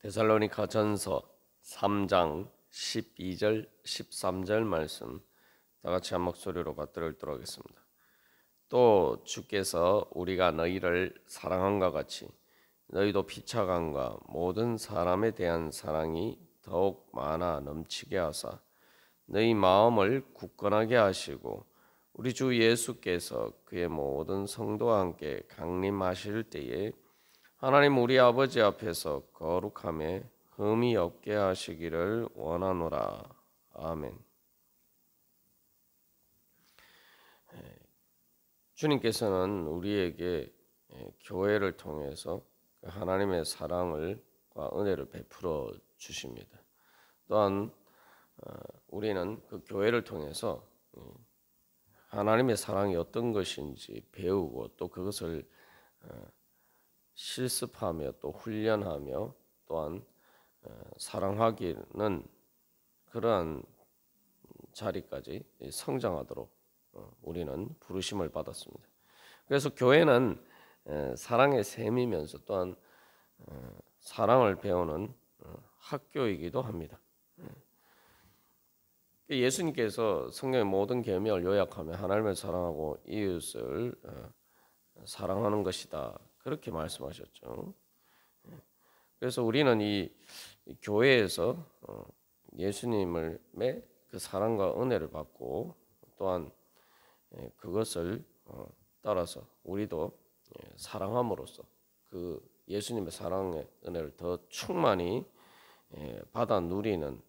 데살로니가 전서 3장 12절 13절 말씀 다 같이 한 목소리로 받들어 읽도록 하겠습니다. 또 주께서 우리가 너희를 사랑함과 같이 너희도 피차감과 모든 사람에 대한 사랑이 더욱 많아 넘치게 하사 너희 마음을 굳건하게 하시고 우리 주 예수께서 그의 모든 성도와 함께 강림하실 때에 하나님 우리 아버지 앞에서 거룩함에 흠이 없게 하시기를 원하노라. 아멘. 주님께서는 우리에게 교회를 통해서 하나님의 사랑과 은혜를 베풀어 주십니다. 또한 우리는 그 교회를 통해서 하나님의 사랑이 어떤 것인지 배우고 또 그것을 실습하며 또 훈련하며 또한 사랑하기는 그러한 자리까지 성장하도록 우리는 부르심을 받았습니다. 그래서 교회는 사랑의 셈이면서 또한 사랑을 배우는 학교이기도 합니다. 예수님께서 성경의 모든 계명을 요약하며 하나님을 사랑하고 이웃을 사랑하는 것이다. 그렇게 말씀하셨죠. 그래서 우리는 이 교회에서 예수님의 그 사랑과 은혜를 받고 또한 그것을 따라서 우리도 사랑함으로써 그 예수님의 사랑의 은혜를 더 충만히 받아 누리는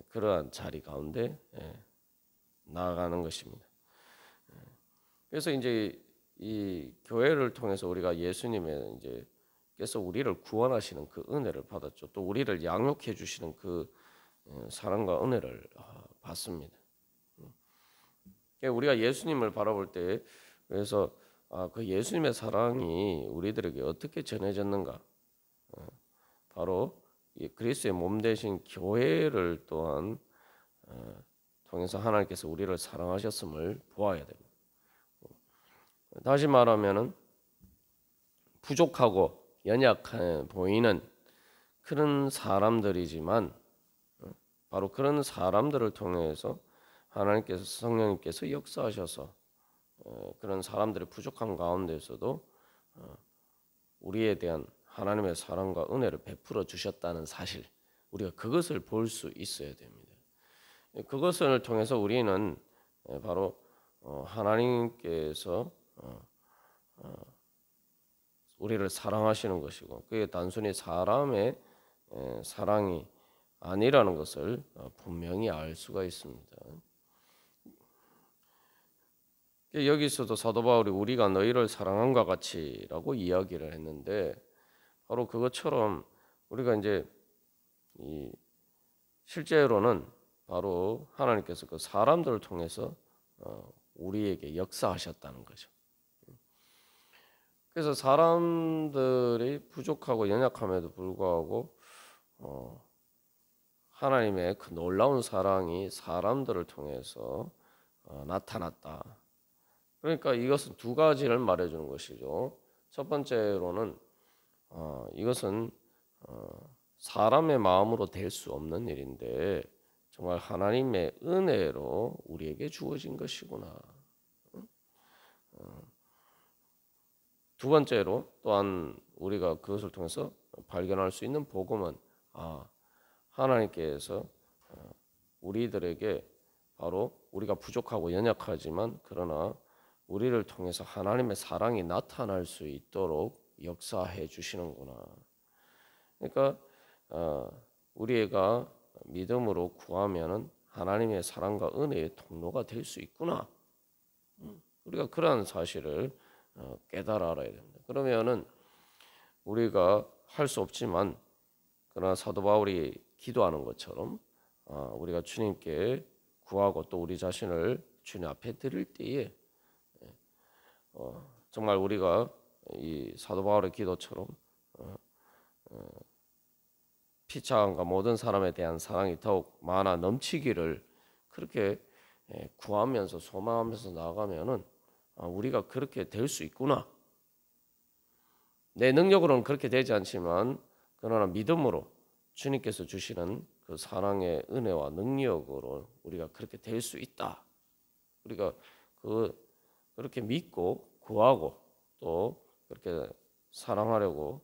그러한 자리 가운데 나아가는 것입니다. 그래서 이제 이 교회를 통해서 우리가 예수님의 께서 우리를 구원하시는 그 은혜를 받았죠. 또 우리를 양육해 주시는 그 사랑과 은혜를 받습니다. 우리가 예수님을 바라볼 때 그래서 그 예수님의 사랑이 우리들에게 어떻게 전해졌는가? 바로 그리스도의 몸 되신 교회를 또한 통해서 하나님께서 우리를 사랑하셨음을 보아야 됩니다. 다시 말하면은 부족하고 연약해 보이는 그런 사람들이지만 바로 그런 사람들을 통해서 하나님께서 성령님께서 역사하셔서 그런 사람들의 부족함 가운데서도 우리에 대한 하나님의 사랑과 은혜를 베풀어 주셨다는 사실, 우리가 그것을 볼 수 있어야 됩니다. 그것을 통해서 우리는 바로 하나님께서 우리를 사랑하시는 것이고 그게 단순히 사람의 사랑이 아니라는 것을 분명히 알 수가 있습니다. 여기서도 사도 바울이 우리가 너희를 사랑함과 같이라고 이야기를 했는데 바로 그것처럼 우리가 이제 실제로는 바로 하나님께서 그 사람들을 통해서 우리에게 역사하셨다는 거죠. 그래서 사람들이 부족하고 연약함에도 불구하고 하나님의 그 놀라운 사랑이 사람들을 통해서 나타났다. 그러니까 이것은 두 가지를 말해주는 것이죠. 첫 번째로는 이것은 사람의 마음으로 될 수 없는 일인데 정말 하나님의 은혜로 우리에게 주어진 것이구나. 두 번째로 또한 우리가 그것을 통해서 발견할 수 있는 복음은 하나님께서 우리들에게 바로 우리가 부족하고 연약하지만 그러나 우리를 통해서 하나님의 사랑이 나타날 수 있도록 역사해 주시는구나. 그러니까 우리가 믿음으로 구하면은 하나님의 사랑과 은혜의 통로가 될 수 있구나. 우리가 그러한 사실을 깨달아 알아야 됩니다. 그러면은 우리가 할 수 없지만 그러나 사도 바울이 기도하는 것처럼 우리가 주님께 구하고 또 우리 자신을 주님 앞에 드릴 때에 정말 우리가 이 사도 바울의 기도처럼 피차감과 모든 사람에 대한 사랑이 더욱 많아 넘치기를 그렇게 구하면서 소망하면서 나아가면은 우리가 그렇게 될 수 있구나. 내 능력으로는 그렇게 되지 않지만 그러나 믿음으로 주님께서 주시는 그 사랑의 은혜와 능력으로 우리가 그렇게 될 수 있다. 우리가 그렇게 믿고 구하고 또 그렇게 사랑하려고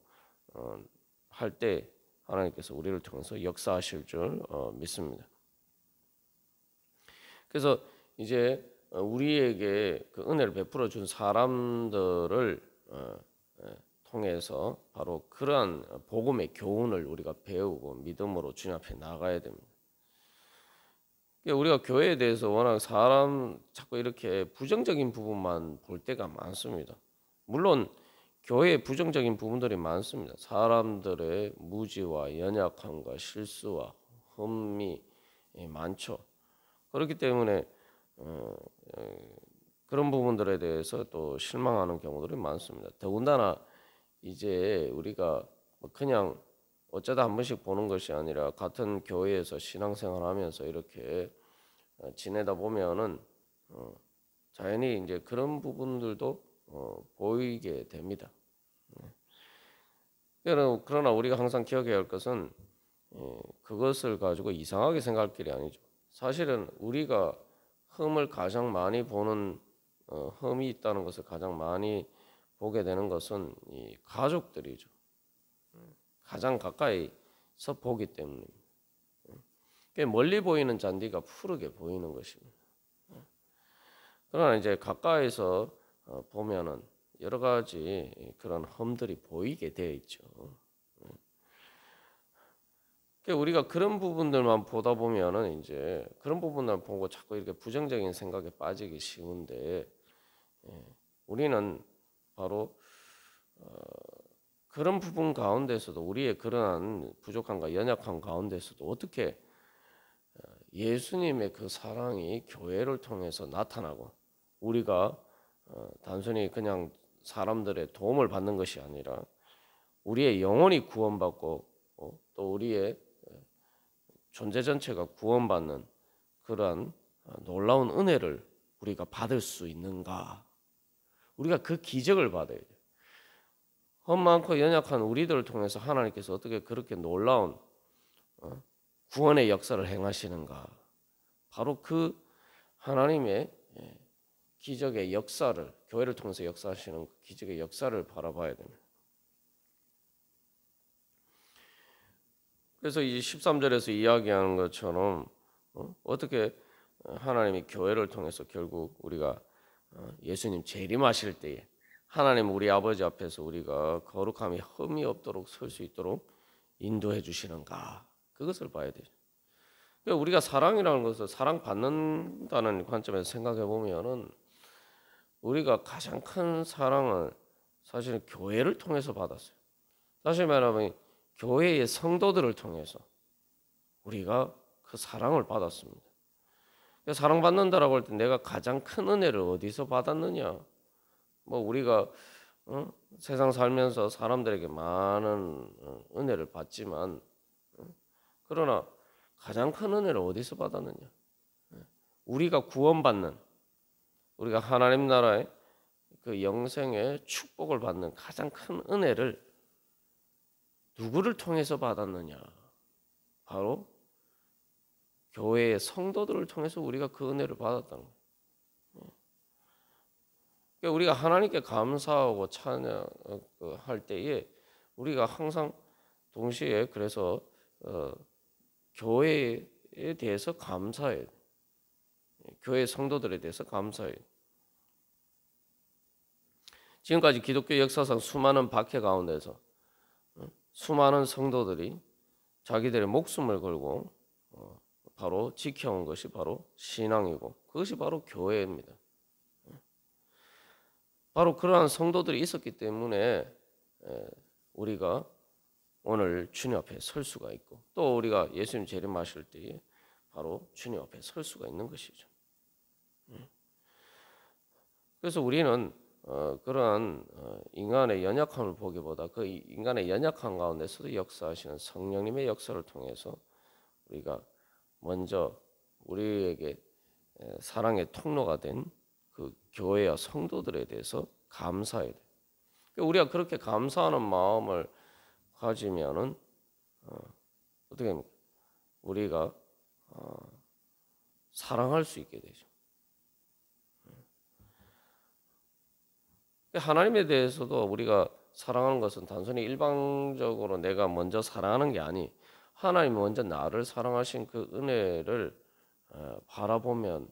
할 때 하나님께서 우리를 통해서 역사하실 줄 믿습니다. 그래서 이제 우리에게 그 은혜를 베풀어 준 사람들을 통해서 바로 그러한 복음의 교훈을 우리가 배우고 믿음으로 주님 앞에 나가야 됩니다. 우리가 교회에 대해서 워낙 사람 자꾸 이렇게 부정적인 부분만 볼 때가 많습니다. 물론 교회에 부정적인 부분들이 많습니다. 사람들의 무지와 연약함과 실수와 흠이 많죠. 그렇기 때문에 그런 부분들에 대해서 또 실망하는 경우들이 많습니다. 더군다나 이제 우리가 그냥 어쩌다 한 번씩 보는 것이 아니라 같은 교회에서 신앙생활하면서 이렇게 지내다 보면은 자연히 이제 그런 부분들도 보이게 됩니다. 그러나 우리가 항상 기억해야 할 것은 그것을 가지고 이상하게 생각할 길이 아니죠. 사실은 우리가 흠을 가장 많이 보는 흠이 있다는 것을 가장 많이 보게 되는 것은 이 가족들이죠. 가장 가까이서 보기 때문입니다. 멀리 보이는 잔디가 푸르게 보이는 것입니다. 그러나 이제 가까이서 보면은 여러 가지 그런 흠들이 보이게 되어 있죠. 우리가 그런 부분들만 보다 보면은 이제 그런 부분만 보고 자꾸 이렇게 부정적인 생각에 빠지기 쉬운데 우리는 바로 그런 부분 가운데서도 우리의 그러한 부족함과 연약함 가운데서도 어떻게 예수님의 그 사랑이 교회를 통해서 나타나고 우리가 단순히 그냥 사람들의 도움을 받는 것이 아니라 우리의 영혼이 구원받고 또 우리의 존재 전체가 구원받는 그러한 놀라운 은혜를 우리가 받을 수 있는가? 우리가 그 기적을 받아야 돼요. 흠 많고 연약한 우리들을 통해서 하나님께서 어떻게 그렇게 놀라운 구원의 역사를 행하시는가? 바로 그 하나님의 기적의 역사를 교회를 통해서 역사하시는 기적의 역사를 바라봐야 됩니다. 그래서 이 13절에서 이야기하는 것처럼 어떻게 하나님이 교회를 통해서 결국 우리가 예수님 재림하실 때에 하나님 우리 아버지 앞에서 우리가 거룩함이 흠이 없도록 설 수 있도록 인도해 주시는가? 그것을 봐야 돼요. 그러니까 우리가 사랑이라는 것을 사랑받는다는 관점에서 생각해 보면은 우리가 가장 큰 사랑을 사실은 교회를 통해서 받았어요. 사실 말하면 교회의 성도들을 통해서 우리가 그 사랑을 받았습니다. 사랑받는다라고 할 때 내가 가장 큰 은혜를 어디서 받았느냐? 뭐 우리가 세상 살면서 사람들에게 많은 은혜를 받지만 그러나 가장 큰 은혜를 어디서 받았느냐? 우리가 구원받는 우리가 하나님 나라의 그 영생의 축복을 받는 가장 큰 은혜를 누구를 통해서 받았느냐? 바로 교회의 성도들을 통해서 우리가 그 은혜를 받았다는 거예요. 그러니까 우리가 하나님께 감사하고 찬양할 때에 우리가 항상 동시에 그래서 교회에 대해서 감사해요. 교회 성도들에 대해서 감사해요. 지금까지 기독교 역사상 수많은 박해 가운데서 수많은 성도들이 자기들의 목숨을 걸고 바로 지켜온 것이 바로 신앙이고 그것이 바로 교회입니다. 바로 그러한 성도들이 있었기 때문에 우리가 오늘 주님 앞에 설 수가 있고 또 우리가 예수님 재림하실 때에 바로 주님 앞에 설 수가 있는 것이죠. 그래서 우리는 그러한 인간의 연약함을 보기보다 그 인간의 연약함 가운데서도 역사하시는 성령님의 역사를 통해서 우리가 먼저 우리에게 사랑의 통로가 된 그 교회와 성도들에 대해서 감사해야 돼요. 우리가 그렇게 감사하는 마음을 가지면은 어떻게 합니까? 우리가 사랑할 수 있게 되죠. 하나님에 대해서도 우리가 사랑하는 것은 단순히 일방적으로 내가 먼저 사랑하는 게 아니, 하나님이 먼저 나를 사랑하신 그 은혜를 바라보면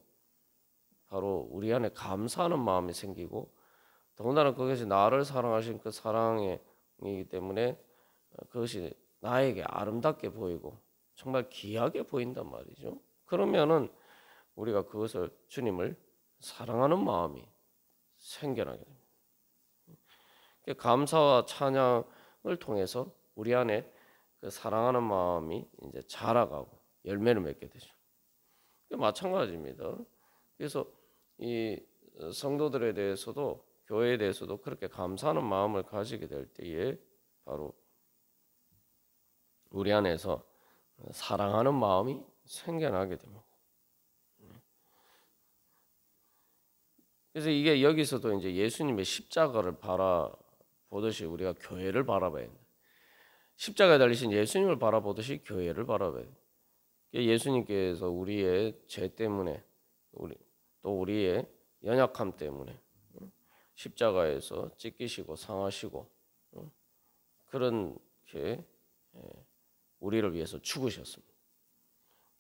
바로 우리 안에 감사하는 마음이 생기고, 더군다나 그것이 나를 사랑하신 그 사랑이기 때문에 그것이 나에게 아름답게 보이고 정말 귀하게 보인단 말이죠. 그러면은 우리가 그것을, 주님을 사랑하는 마음이 생겨나게 됩니다. 감사와 찬양을 통해서 우리 안에 그 사랑하는 마음이 이제 자라가고 열매를 맺게 되죠. 마찬가지입니다. 그래서 이 성도들에 대해서도, 교회에 대해서도 그렇게 감사하는 마음을 가지게 될 때에 바로 우리 안에서 사랑하는 마음이 생겨나게 됩니다. 그래서 이게 여기서도 이제 예수님의 십자가를 바라보듯이 우리가 교회를 바라봐야 된다. 십자가에 달리신 예수님을 바라보듯이 교회를 바라봐야 된다. 예수님께서 우리의 죄 때문에, 또 우리의 연약함 때문에 십자가에서 찢기시고 상하시고 그렇게 우리를 위해서 죽으셨습니다.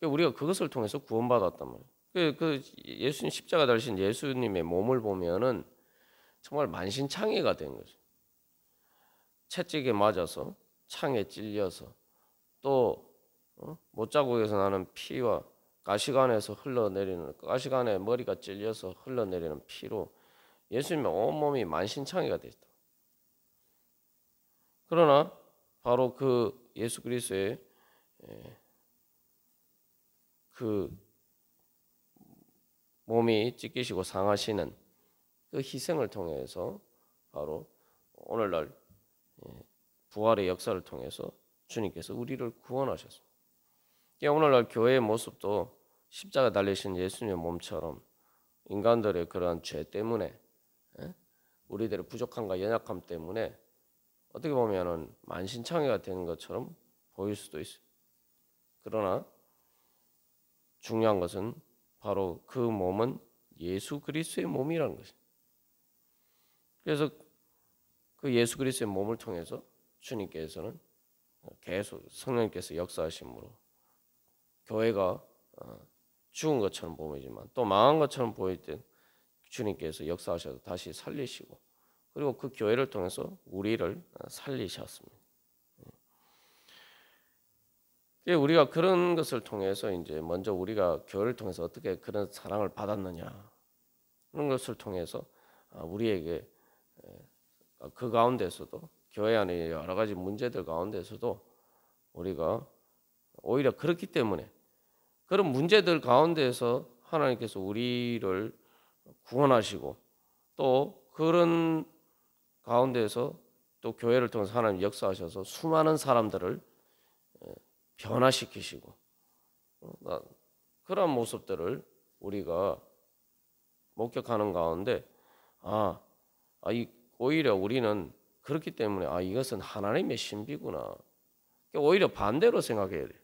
우리가 그것을 통해서 구원받았단 말이에요. 그 예수님 십자가 달리신 예수님의 몸을 보면은 정말 만신창이가 된 거죠. 채찍에 맞아서, 창에 찔려서, 또 못자국에서 나는 피와 가시관에서 흘러내리는, 가시관에 머리가 찔려서 흘러내리는 피로 예수님의 온몸이 만신창이가 됐다. 그러나 바로 그 예수 그리스도의 그 몸이 찢기시고 상하시는 그 희생을 통해서 바로 오늘날 부활의 역사를 통해서 주님께서 우리를 구원하셨습니다. 오늘날 교회의 모습도 십자가 달리신 예수님의 몸처럼 인간들의 그러한 죄 때문에, 우리들의 부족함과 연약함 때문에 어떻게 보면은 만신창이가 된 것처럼 보일 수도 있어요. 그러나 중요한 것은 바로 그 몸은 예수 그리스도의 몸이라는 것입니다. 그래서 그 예수 그리스도의 몸을 통해서 주님께서는 계속 성령님께서 역사하심으로 교회가 죽은 것처럼 보이지만 또 망한 것처럼 보일 때 주님께서 역사하셔서 다시 살리시고, 그리고 그 교회를 통해서 우리를 살리셨습니다. 우리가 그런 것을 통해서 이제 먼저 우리가 교회를 통해서 어떻게 그런 사랑을 받았느냐, 그런 것을 통해서 우리에게 그 가운데서도, 교회 안에 여러 가지 문제들 가운데서도 우리가 오히려 그렇기 때문에 그런 문제들 가운데서 하나님께서 우리를 구원하시고, 또 그런 가운데서 또 교회를 통해서 하나님 역사하셔서 수많은 사람들을 변화시키시고, 그런 모습들을 우리가 목격하는 가운데 오히려 우리는 그렇기 때문에 이것은 하나님의 신비구나, 오히려 반대로 생각해야 돼.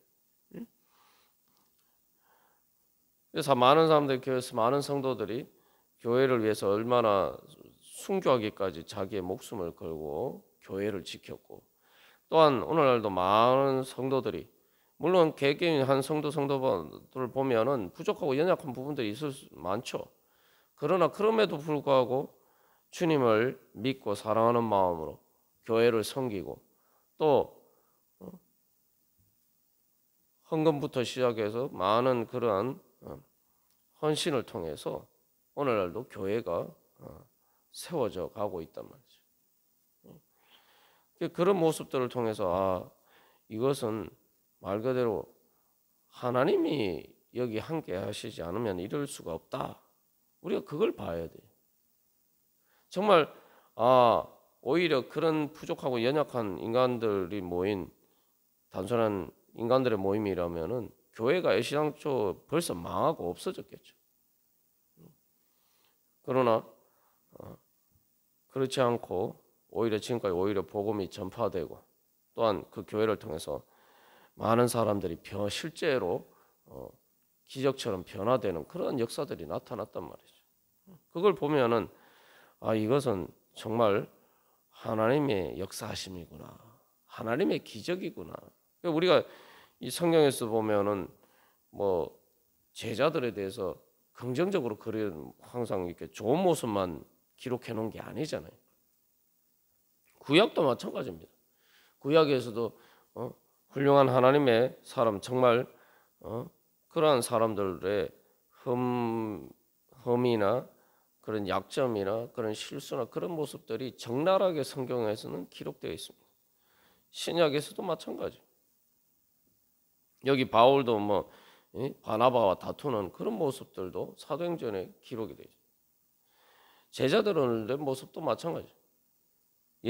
그래서 많은 사람들, 교회에서 많은 성도들이 교회를 위해서 얼마나 순교하기까지 자기의 목숨을 걸고 교회를 지켰고, 또한 오늘날도 많은 성도들이, 물론 개개인 한 성도들을 보면은 부족하고 연약한 부분들이 많죠. 그러나 그럼에도 불구하고 주님을 믿고 사랑하는 마음으로 교회를 섬기고, 또 헌금부터 시작해서 많은 그러한 헌신을 통해서 오늘날도 교회가 세워져 가고 있단 말이죠. 그런 모습들을 통해서 이것은 말 그대로 하나님이 여기 함께 하시지 않으면 이럴 수가 없다. 우리가 그걸 봐야 돼요. 정말 오히려 그런 부족하고 연약한 인간들이 모인 단순한 인간들의 모임이라면은 교회가 애시당초 벌써 망하고 없어졌겠죠. 그러나 그렇지 않고 오히려 지금까지 오히려 복음이 전파되고, 또한 그 교회를 통해서 많은 사람들이 실제로 기적처럼 변화되는 그런 역사들이 나타났단 말이죠. 그걸 보면은 이것은 정말 하나님의 역사하심이구나. 하나님의 기적이구나. 우리가 이 성경에서 보면은 뭐 제자들에 대해서 긍정적으로 그런 항상 이렇게 좋은 모습만 기록해 놓은 게 아니잖아요. 구약도 마찬가지입니다. 구약에서도 훌륭한 하나님의 사람 정말 그러한 사람들의 흠이나 그런 약점이나 그런 실수나 그런 모습들이 적나라하게 성경에서는 기록되어 있습니다. 신약에서도 마찬가지. 여기 바울도 뭐 바나바와 다투는 그런 모습들도 사도행전에 기록이 되죠. 제자들의 모습도 마찬가지.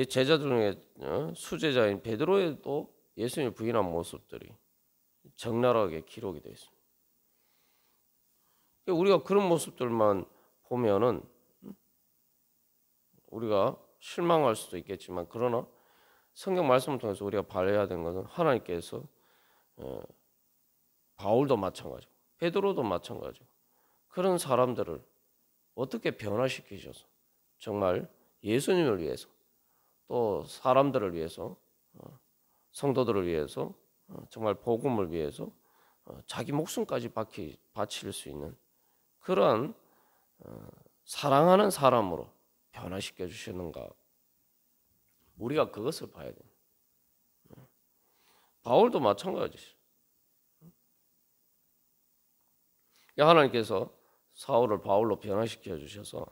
제자들 중에 수제자인 베드로에도 예수님을 부인한 모습들이 적나라하게 기록이 되어 있습니다. 우리가 그런 모습들만 보면은 우리가 실망할 수도 있겠지만, 그러나 성경 말씀을 통해서 우리가 발휘해야 되는 것은 하나님께서 바울도 마찬가지고 베드로도 마찬가지고 그런 사람들을 어떻게 변화시키셔서 정말 예수님을 위해서 또 사람들을 위해서 성도들을 위해서 정말 복음을 위해서 자기 목숨까지 바칠 수 있는 그러한 사랑하는 사람으로 변화시켜 주시는가, 우리가 그것을 봐야 됩니다. 바울도 마찬가지죠. 하나님께서 사울을 바울로 변화시켜 주셔서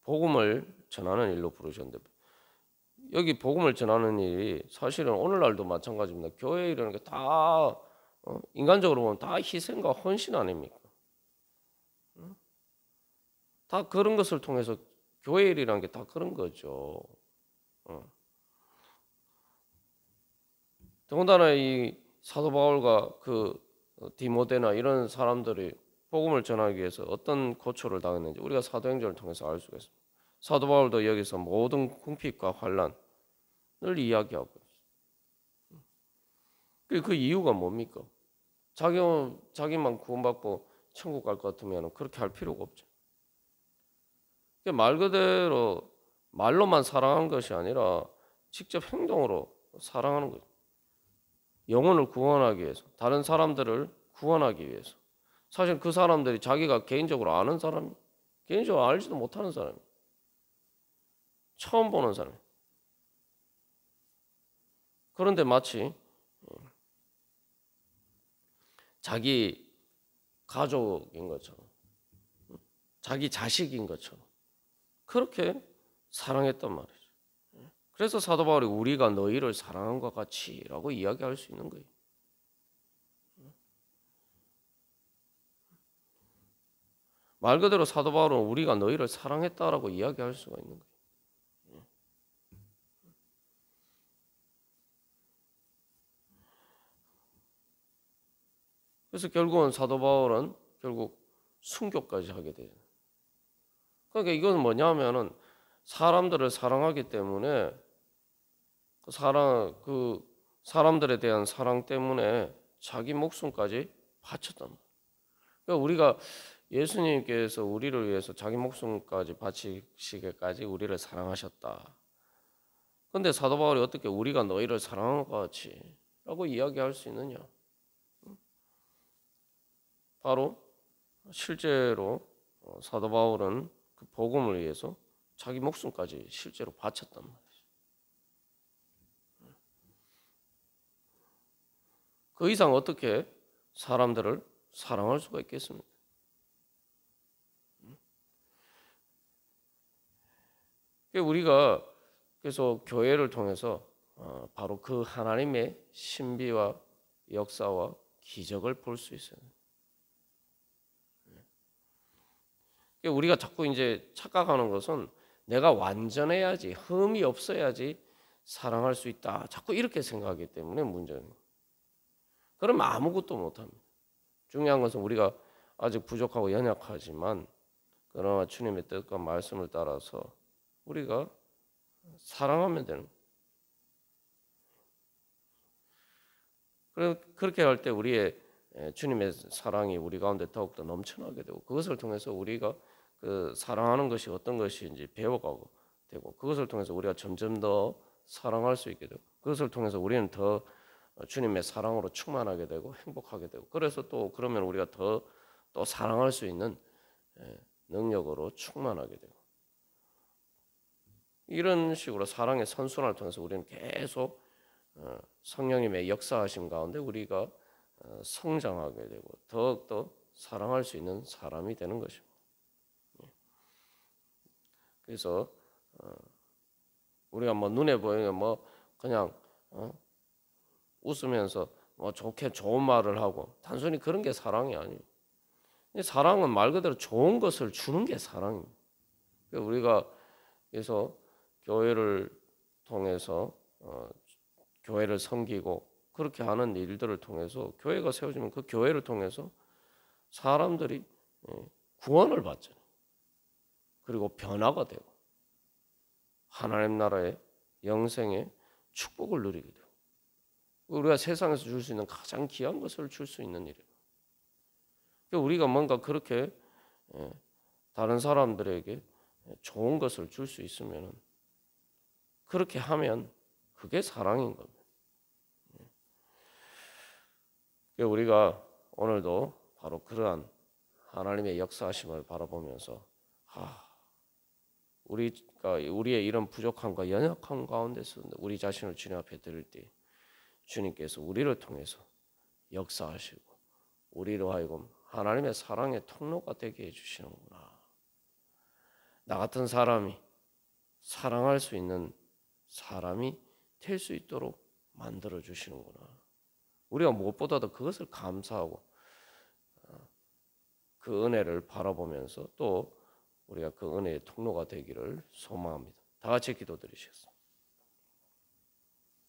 복음을 전하는 일로 부르셨는데, 여기 복음을 전하는 일이 사실은 오늘날도 마찬가지입니다. 교회 이라는 게 다 인간적으로 보면 다 희생과 헌신 아닙니까? 다 그런 것을 통해서 교회 일이라는 게 다 그런 거죠. 더군다나 이 사도 바울과 그 디모데나 이런 사람들이 복음을 전하기 위해서 어떤 고초를 당했는지 우리가 사도행전을 통해서 알 수가 있습니다. 사도 바울도 여기서 모든 궁핍과 환난을 이야기하고 있어요. 그 이유가 뭡니까? 자기만 구원받고 천국 갈 것 같으면 그렇게 할 필요가 없죠. 말 그대로 말로만 사랑하는 것이 아니라 직접 행동으로 사랑하는 거죠. 영혼을 구원하기 위해서, 다른 사람들을 구원하기 위해서. 사실 그 사람들이 자기가 개인적으로 아는 사람, 개인적으로 알지도 못하는 사람, 처음 보는 사람. 그런데 마치 자기 가족인 것처럼, 자기 자식인 것처럼 그렇게 사랑했단 말이죠. 그래서 사도 바울이 우리가 너희를 사랑한 것 같이라고 이야기할 수 있는 거예요. 말 그대로 사도 바울은 우리가 너희를 사랑했다라고 이야기할 수가 있는 거예요. 그래서 결국은 사도 바울은 결국 순교까지 하게 돼요. 그러니까 이건 뭐냐면은 사람들을 사랑하기 때문에 그 사람들에 대한 사랑 때문에 자기 목숨까지 바쳤단 말이에요. 그러니까 우리가 예수님께서 우리를 위해서 자기 목숨까지 바치시기까지 우리를 사랑하셨다. 그런데 사도 바울이 어떻게 우리가 너희를 사랑한 것 같이라고 이야기할 수 있느냐? 바로 실제로 사도 바울은 그 복음을 위해서 자기 목숨까지 실제로 바쳤단 말이에요. 그 이상 어떻게 사람들을 사랑할 수가 있겠습니까? 우리가 그래서 교회를 통해서 바로 그 하나님의 신비와 역사와 기적을 볼 수 있어요. 우리가 자꾸 이제 착각하는 것은 내가 완전해야지, 흠이 없어야지 사랑할 수 있다. 자꾸 이렇게 생각하기 때문에 문제는. 그러면 아무것도 못합니다. 중요한 것은 우리가 아직 부족하고 연약하지만 그러나 주님의 뜻과 말씀을 따라서 우리가 사랑하면 되는 거예요. 그렇게 할 때 우리의 주님의 사랑이 우리 가운데 더욱더 넘쳐나게 되고 그것을 통해서 우리가 그 사랑하는 것이 어떤 것인지 배워가고 되고 그것을 통해서 우리가 점점 더 사랑할 수 있게 되고 그것을 통해서 우리는 더 주님의 사랑으로 충만하게 되고 행복하게 되고 그래서 또 그러면 우리가 더 또 사랑할 수 있는 능력으로 충만하게 되고 이런 식으로 사랑의 선순환을 통해서 우리는 계속 성령님의 역사하심 가운데 우리가 성장하게 되고 더욱더 사랑할 수 있는 사람이 되는 것입니다. 그래서 우리가 뭐 눈에 보이는 뭐 그냥 웃으면서 뭐 좋게 좋은 말을 하고 단순히 그런 게 사랑이 아니에요. 사랑은 말 그대로 좋은 것을 주는 게 사랑입니다. 우리가 그래서 교회를 통해서 교회를 섬기고 그렇게 하는 일들을 통해서 교회가 세워지면 그 교회를 통해서 사람들이 구원을 받잖아요. 그리고 변화가 되고 하나님 나라의 영생의 축복을 누리게 되고 우리가 세상에서 줄 수 있는 가장 귀한 것을 줄 수 있는 일이에요. 우리가 뭔가 그렇게 다른 사람들에게 좋은 것을 줄 수 있으면 그렇게 하면 그게 사랑인 겁니다. 우리가 오늘도 바로 그러한 하나님의 역사하심을 바라보면서 우리의 이런 부족함과 연약함 가운데서 우리 자신을 주님 앞에 드릴 때 주님께서 우리를 통해서 역사하시고 우리로 하여금 하나님의 사랑의 통로가 되게 해주시는구나. 나 같은 사람이 사랑할 수 있는 사람이 될 수 있도록 만들어 주시는구나. 우리가 무엇보다도 그것을 감사하고 그 은혜를 바라보면서 또 우리가 그 은혜의 통로가 되기를 소망합니다. 다 같이 기도드리시겠습니다.